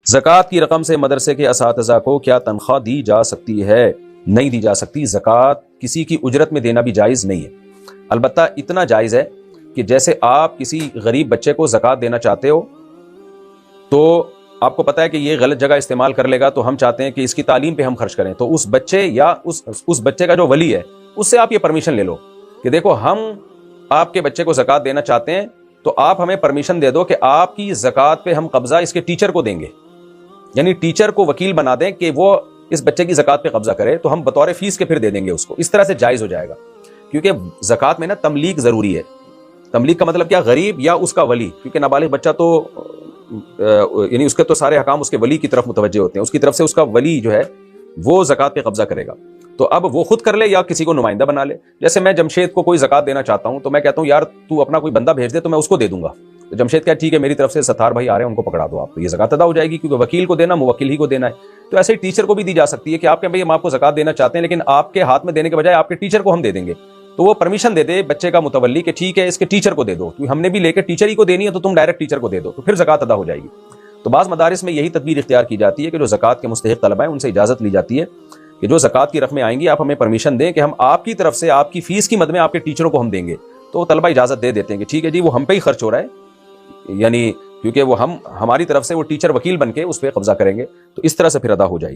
زکوٰۃ کی رقم سے مدرسے کے اساتذہ کو کیا تنخواہ دی جا سکتی ہے؟ نہیں دی جا سکتی۔ زکوٰۃ کسی کی اجرت میں دینا بھی جائز نہیں ہے، البتہ اتنا جائز ہے کہ جیسے آپ کسی غریب بچے کو زکوٰۃ دینا چاہتے ہو تو آپ کو پتہ ہے کہ یہ غلط جگہ استعمال کر لے گا، تو ہم چاہتے ہیں کہ اس کی تعلیم پہ ہم خرچ کریں، تو اس بچے یا اس بچے کا جو ولی ہے اس سے آپ یہ پرمیشن لے لو کہ دیکھو ہم آپ کے بچے کو زکوٰۃ دینا چاہتے ہیں، تو آپ ہمیں پرمیشن دے دو کہ آپ کی زکوٰۃ پہ ہم قبضہ اس کے ٹیچر کو دیں گے، یعنی ٹیچر کو وکیل بنا دیں کہ وہ اس بچے کی زکوٰۃ پہ قبضہ کرے، تو ہم بطور فیس کے پھر دے دیں گے اس کو۔ اس طرح سے جائز ہو جائے گا، کیونکہ زکوٰۃ میں نا تملیک ضروری ہے۔ تملیک کا مطلب کیا؟ غریب یا اس کا ولی، کیونکہ نابالغ بچہ تو یعنی اس کے تو سارے احکام اس کے ولی کی طرف متوجہ ہوتے ہیں، اس کی طرف سے اس کا ولی جو ہے وہ زکوٰۃ پہ قبضہ کرے گا، تو اب وہ خود کر لے یا کسی کو نمائندہ بنا لے۔ جیسے میں جمشید کو کوئی زکوٰۃ دینا چاہتا ہوں تو میں کہتا ہوں یار تو اپنا کوئی بندہ بھیج دے تو میں اس کو دے دوں گا، تو جمشید کہا ٹھیک ہے میری طرف سے ستار بھائی آ رہے ہیں ان کو پکڑا دو آپ، تو یہ زکوٰۃ ادا ہو جائے گی، کیونکہ وکیل کو دینا موکل ہی کو دینا ہے۔ تو ایسے ہی ٹیچر کو بھی دی جا سکتی ہے کہ آپ کہیں بھائی ہم آپ کو زکوٰۃ دینا چاہتے ہیں لیکن آپ کے ہاتھ میں دینے کے بجائے آپ کے ٹیچر کو ہم دے دیں گے، تو وہ پرمیشن دے دے بچے کا متولی کہ ٹھیک ہے اس کے ٹیچر کو دے دو، کیونکہ ہم نے بھی لے کے ٹیچر ہی کو دینی ہے تو تم ڈائریکٹ ٹیچر کو دے دو، تو پھر زکوٰۃ ادا ہو جائے گی۔ تو بعض مدارس میں یہی تدبیر اختیار کی جاتی ہے کہ جو زکوٰۃ کے مستحق طلبہ ہیں ان سے اجازت لی جاتی ہے کہ جو زکوٰۃ کی رقمیں آئیں گی آپ ہمیں پرمیشن دیں کہ ہم آپ کی طرف سے آپ کی فیس کی مد میں آپ کے ٹیچروں کو ہم دیں گے، تو وہ طلبہ اجازت دے دیتے ہیں کہ ٹھیک ہے جی وہ ہم پہ ہی خرچ ہو رہا ہے، یعنی کیونکہ وہ ہماری طرف سے وہ ٹیچر وکیل بن کے اس پہ قبضہ کریں گے، تو اس طرح سے پھر ادا ہو جائے گی۔